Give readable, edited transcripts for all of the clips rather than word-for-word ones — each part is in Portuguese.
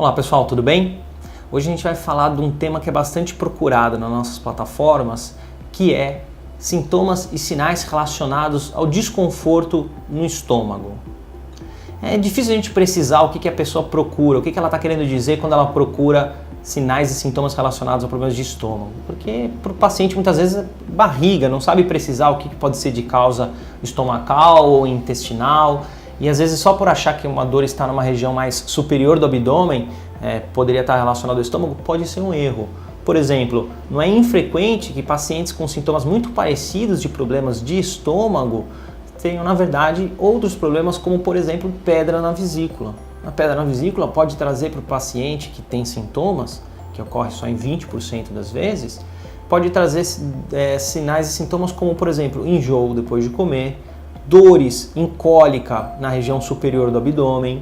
Olá pessoal, tudo bem? Hoje a gente vai falar de um tema que é bastante procurado nas nossas plataformas, que é sintomas e sinais relacionados ao desconforto no estômago. É difícil a gente precisar o que a pessoa procura, o que ela está querendo dizer quando ela procura sinais e sintomas relacionados a problemas de estômago. Porque para o paciente muitas vezes é barriga, não sabe precisar o que pode ser de causa estomacal ou intestinal. E às vezes só por achar que uma dor está numa região mais superior do abdômen, poderia estar relacionado ao estômago, pode ser um erro. Por exemplo, não é infrequente que pacientes com sintomas muito parecidos de problemas de estômago tenham, na verdade, outros problemas, como por exemplo, pedra na vesícula. A pedra na vesícula pode trazer para o paciente que tem sintomas, que ocorre só em 20% das vezes, pode trazer sinais e sintomas como, por exemplo, enjoo depois de comer, dores em cólica na região superior do abdômen,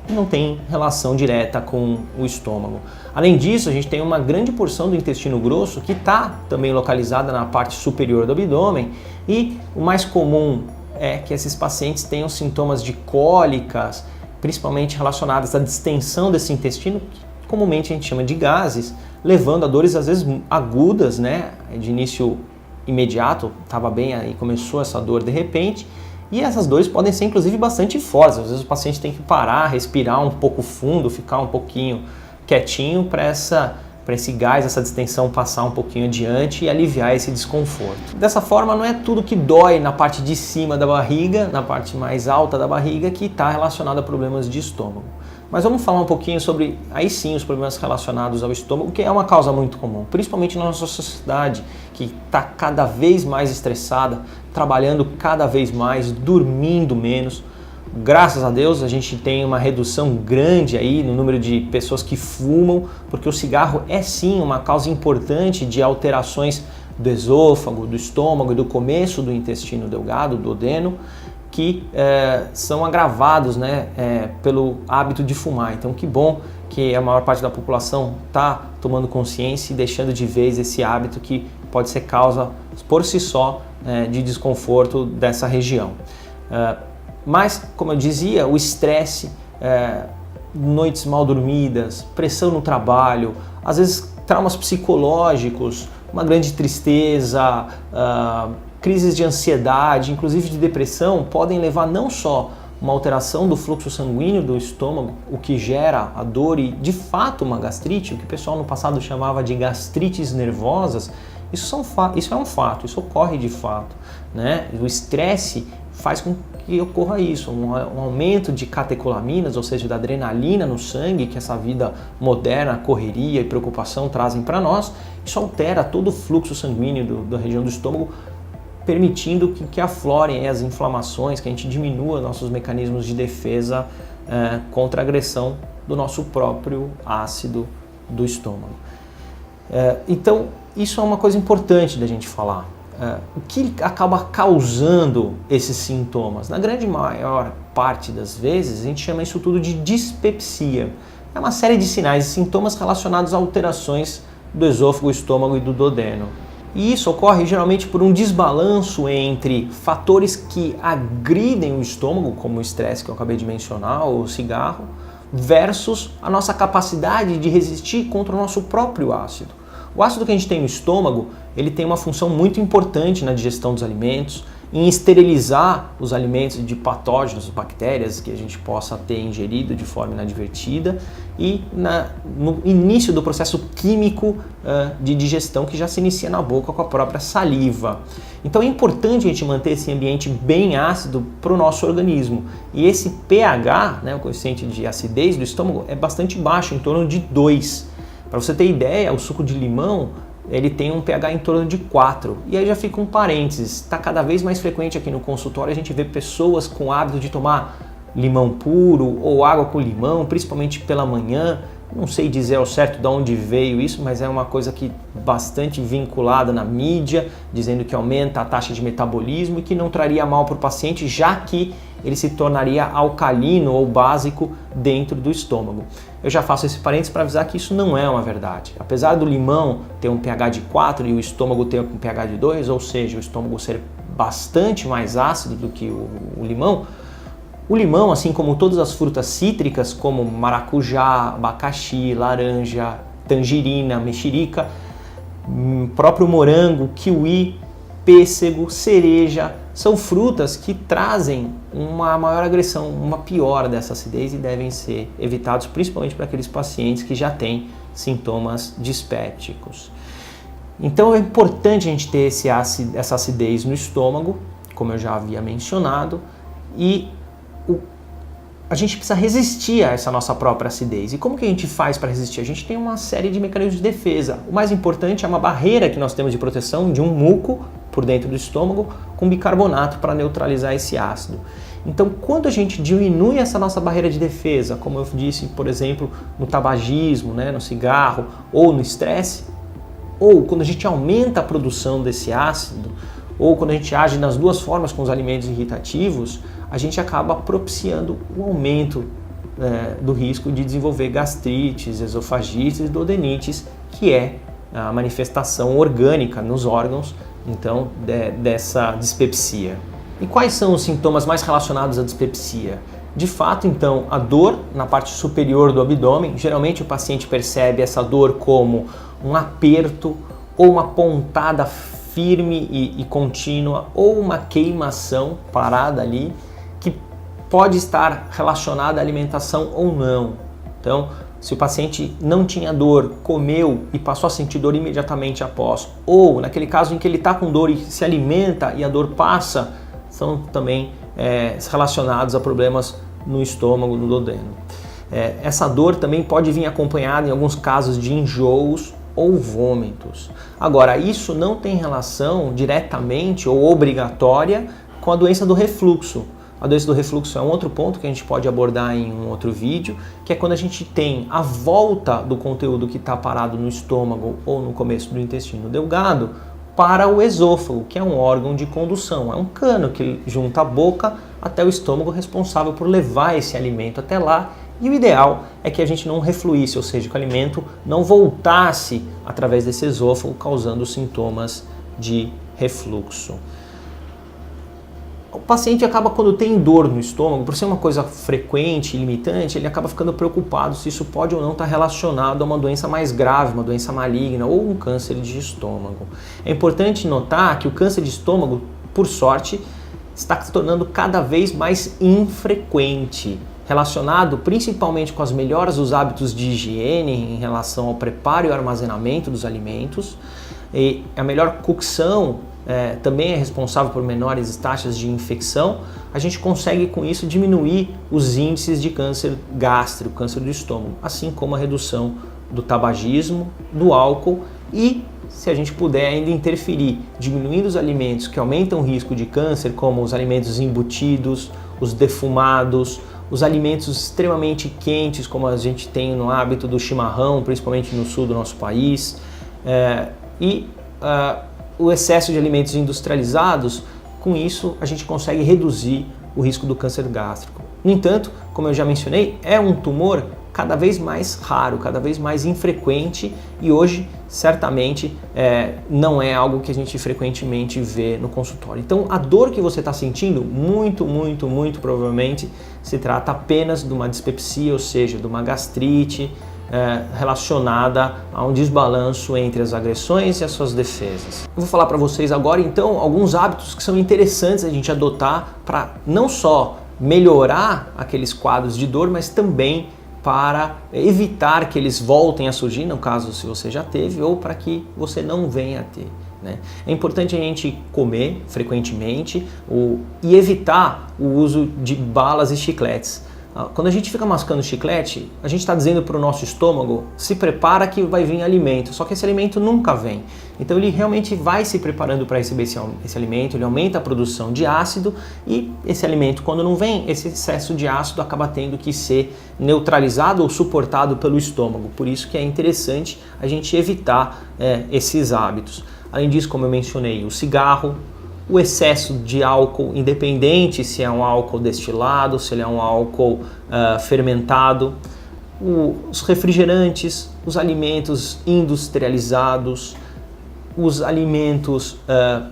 não tem relação direta com o estômago. Além disso, a gente tem uma grande porção do intestino grosso que está também localizada na parte superior do abdômen, e o mais comum é que esses pacientes tenham sintomas de cólicas, principalmente relacionadas à distensão desse intestino, que comumente a gente chama de gases, levando a dores às vezes agudas, de início imediato, estava bem aí, começou essa dor de repente, e essas dores podem ser inclusive bastante fortes. Às vezes o paciente tem que parar, respirar um pouco fundo, ficar um pouquinho quietinho para esse gás, essa distensão passar um pouquinho adiante e aliviar esse desconforto. Dessa forma, não é tudo que dói na parte de cima da barriga, na parte mais alta da barriga, que está relacionado a problemas de estômago. Mas vamos falar um pouquinho sobre, aí sim, os problemas relacionados ao estômago, que é uma causa muito comum, principalmente na nossa sociedade, que está cada vez mais estressada, trabalhando cada vez mais, dormindo menos. Graças a Deus a gente tem uma redução grande aí no número de pessoas que fumam, porque o cigarro é sim uma causa importante de alterações do esôfago, do estômago e do começo do intestino delgado, do duodeno, que são agravados pelo hábito de fumar. Então que bom que a maior parte da população está tomando consciência e deixando de vez esse hábito que pode ser causa por si só de desconforto dessa região. Mas, como eu dizia, o estresse, noites mal dormidas, pressão no trabalho, às vezes traumas psicológicos, uma grande tristeza, crises de ansiedade, inclusive de depressão, podem levar não só uma alteração do fluxo sanguíneo do estômago, o que gera a dor e, de fato, uma gastrite, o que o pessoal no passado chamava de gastrites nervosas. Isso é um fato, isso ocorre de fato, O estresse faz com que ocorra isso, um aumento de catecolaminas, ou seja, da adrenalina no sangue, que essa vida moderna, correria e preocupação trazem para nós. Isso altera todo o fluxo sanguíneo da região do estômago, permitindo que aflorem as inflamações, que a gente diminua nossos mecanismos de defesa contra a agressão do nosso próprio ácido do estômago. Então, isso é uma coisa importante da gente falar. O que acaba causando esses sintomas? Na grande maior parte das vezes, a gente chama isso tudo de dispepsia. É uma série de sinais e sintomas relacionados a alterações do esôfago, estômago e do duodeno. E isso ocorre geralmente por um desbalanço entre fatores que agridem o estômago, como o estresse que eu acabei de mencionar, ou o cigarro, versus a nossa capacidade de resistir contra o nosso próprio ácido. O ácido que a gente tem no estômago, ele tem uma função muito importante na digestão dos alimentos, em esterilizar os alimentos de patógenos, bactérias que a gente possa ter ingerido de forma inadvertida, e no início do processo químico de digestão que já se inicia na boca com a própria saliva. Então é importante a gente manter esse ambiente bem ácido para o nosso organismo. E esse pH, o coeficiente de acidez do estômago, é bastante baixo, em torno de 2. Para você ter ideia, o suco de limão ele tem um pH em torno de 4. E aí já fica um parênteses, está cada vez mais frequente aqui no consultório a gente vê pessoas com o hábito de tomar limão puro ou água com limão, principalmente pela manhã. Não sei dizer ao certo de onde veio isso, mas é uma coisa que bastante vinculada na mídia, dizendo que aumenta a taxa de metabolismo e que não traria mal para o paciente, já que ele se tornaria alcalino ou básico dentro do estômago. Eu já faço esse parênteses para avisar que isso não é uma verdade. Apesar do limão ter um pH de 4 e o estômago ter um pH de 2, ou seja, o estômago ser bastante mais ácido do que o limão, O limão, assim como todas as frutas cítricas, como maracujá, abacaxi, laranja, tangerina, mexerica, próprio morango, kiwi, pêssego, cereja, são frutas que trazem uma maior agressão, uma piora dessa acidez e devem ser evitados, principalmente para aqueles pacientes que já têm sintomas dispépticos. Então é importante a gente ter essa acidez no estômago, como eu já havia mencionado, e a gente precisa resistir a essa nossa própria acidez. E como que a gente faz para resistir? A gente tem uma série de mecanismos de defesa. O mais importante é uma barreira que nós temos de proteção de um muco por dentro do estômago com bicarbonato para neutralizar esse ácido. Então, quando a gente diminui essa nossa barreira de defesa, como eu disse, por exemplo, no tabagismo, no cigarro ou no estresse, ou quando a gente aumenta a produção desse ácido, ou quando a gente age nas duas formas com os alimentos irritativos, a gente acaba propiciando o aumento do risco de desenvolver gastrites, esofagites e duodenites, que é a manifestação orgânica nos órgãos, então, dessa dispepsia. E quais são os sintomas mais relacionados à dispepsia? De fato, então, a dor na parte superior do abdômen. Geralmente o paciente percebe essa dor como um aperto ou uma pontada firme e contínua ou uma queimação parada ali, que pode estar relacionada à alimentação ou não. Então, se o paciente não tinha dor, comeu e passou a sentir dor imediatamente após, ou naquele caso em que ele está com dor e se alimenta e a dor passa, são também relacionados a problemas no estômago, no duodeno. Essa dor também pode vir acompanhada em alguns casos de enjoos ou vômitos. Agora, isso não tem relação diretamente ou obrigatória com a doença do refluxo. A doença do refluxo é um outro ponto que a gente pode abordar em um outro vídeo, que é quando a gente tem a volta do conteúdo que está parado no estômago ou no começo do intestino delgado para o esôfago, que é um órgão de condução. É um cano que junta a boca até o estômago, responsável por levar esse alimento até lá. E o ideal é que a gente não refluísse, ou seja, que o alimento não voltasse através desse esôfago, causando sintomas de refluxo. O paciente acaba, quando tem dor no estômago, por ser uma coisa frequente e limitante, ele acaba ficando preocupado se isso pode ou não estar relacionado a uma doença mais grave, uma doença maligna ou um câncer de estômago. É importante notar que o câncer de estômago, por sorte, está se tornando cada vez mais infrequente, relacionado principalmente com as melhoras dos hábitos de higiene em relação ao preparo e armazenamento dos alimentos. E a melhor cocção também é responsável por menores taxas de infecção. A gente consegue com isso diminuir os índices de câncer gástrico, câncer do estômago, assim como a redução do tabagismo, do álcool e, se a gente puder ainda interferir, diminuindo os alimentos que aumentam o risco de câncer, como os alimentos embutidos, os defumados, os alimentos extremamente quentes, como a gente tem no hábito do chimarrão, principalmente no sul do nosso país, o excesso de alimentos industrializados. Com isso a gente consegue reduzir o risco do câncer gástrico. No entanto, como eu já mencionei, é um tumor cada vez mais raro, cada vez mais infrequente e hoje certamente não é algo que a gente frequentemente vê no consultório. Então a dor que você está sentindo, muito provavelmente se trata apenas de uma dispepsia, ou seja, de uma gastrite relacionada a um desbalanço entre as agressões e as suas defesas. Eu vou falar para vocês agora então alguns hábitos que são interessantes a gente adotar para não só melhorar aqueles quadros de dor, mas também para evitar que eles voltem a surgir, no caso se você já teve, ou para que você não venha a ter. É importante a gente comer frequentemente e evitar o uso de balas e chicletes. Quando a gente fica mascando chiclete, a gente está dizendo para o nosso estômago, se prepara que vai vir alimento, só que esse alimento nunca vem. Então ele realmente vai se preparando para receber esse alimento, ele aumenta a produção de ácido e esse alimento, quando não vem, esse excesso de ácido acaba tendo que ser neutralizado ou suportado pelo estômago. Por isso que é interessante a gente evitar esses hábitos. Além disso, como eu mencionei, o cigarro, o excesso de álcool, independente se é um álcool destilado, se ele é um álcool fermentado, os refrigerantes, os alimentos industrializados, os alimentos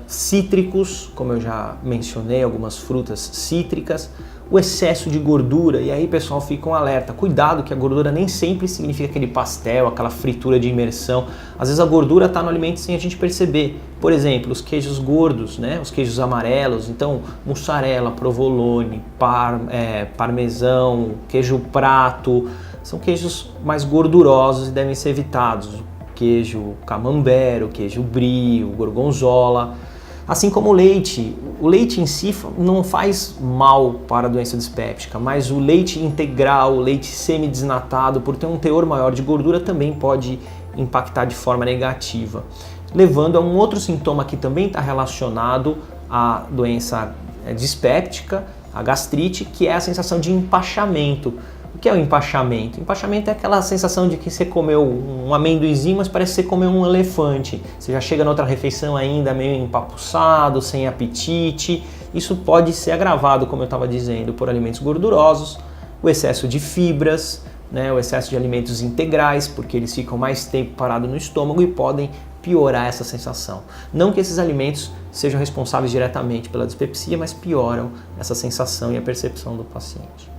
cítricos, como eu já mencionei, algumas frutas cítricas, o excesso de gordura, e aí pessoal, fica um alerta, cuidado que a gordura nem sempre significa aquele pastel, aquela fritura de imersão. Às vezes a gordura está no alimento sem a gente perceber. Por exemplo, os queijos gordos, né? Os queijos amarelos, então mussarela, provolone, parmesão, queijo prato, são queijos mais gordurosos e devem ser evitados. Queijo camembert, o queijo brie, o gorgonzola. Assim como o leite em si não faz mal para a doença dispéptica, mas o leite integral, o leite semi-desnatado, por ter um teor maior de gordura, também pode impactar de forma negativa, levando a um outro sintoma que também está relacionado à doença dispéptica, a gastrite, que é a sensação de empachamento. O que é o empachamento? Empachamento é aquela sensação de que você comeu um amendoinzinho, mas parece que você comeu um elefante. Você já chega na outra refeição ainda meio empapuçado, sem apetite. Isso pode ser agravado, como eu estava dizendo, por alimentos gordurosos, o excesso de fibras, né, o excesso de alimentos integrais, porque eles ficam mais tempo parados no estômago e podem piorar essa sensação. Não que esses alimentos sejam responsáveis diretamente pela dispepsia, mas pioram essa sensação e a percepção do paciente.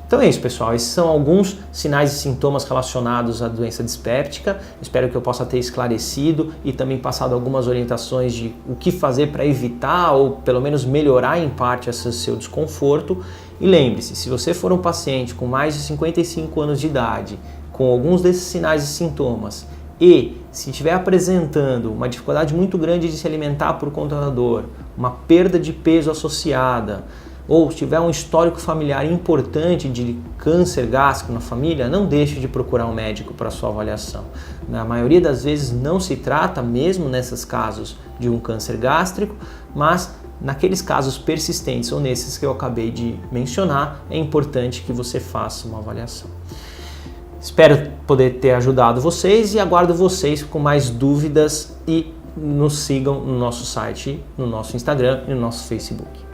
Então é isso, pessoal. Esses são alguns sinais e sintomas relacionados à doença dispéptica. Espero que eu possa ter esclarecido e também passado algumas orientações de o que fazer para evitar ou pelo menos melhorar em parte esse seu desconforto. E lembre-se, se você for um paciente com mais de 55 anos de idade, com alguns desses sinais e sintomas, e se estiver apresentando uma dificuldade muito grande de se alimentar por conta da dor, uma perda de peso associada, ou tiver um histórico familiar importante de câncer gástrico na família, não deixe de procurar um médico para sua avaliação. Na maioria das vezes não se trata, mesmo nesses casos, de um câncer gástrico, mas naqueles casos persistentes ou nesses que eu acabei de mencionar, é importante que você faça uma avaliação. Espero poder ter ajudado vocês e aguardo vocês com mais dúvidas e nos sigam no nosso site, no nosso Instagram e no nosso Facebook.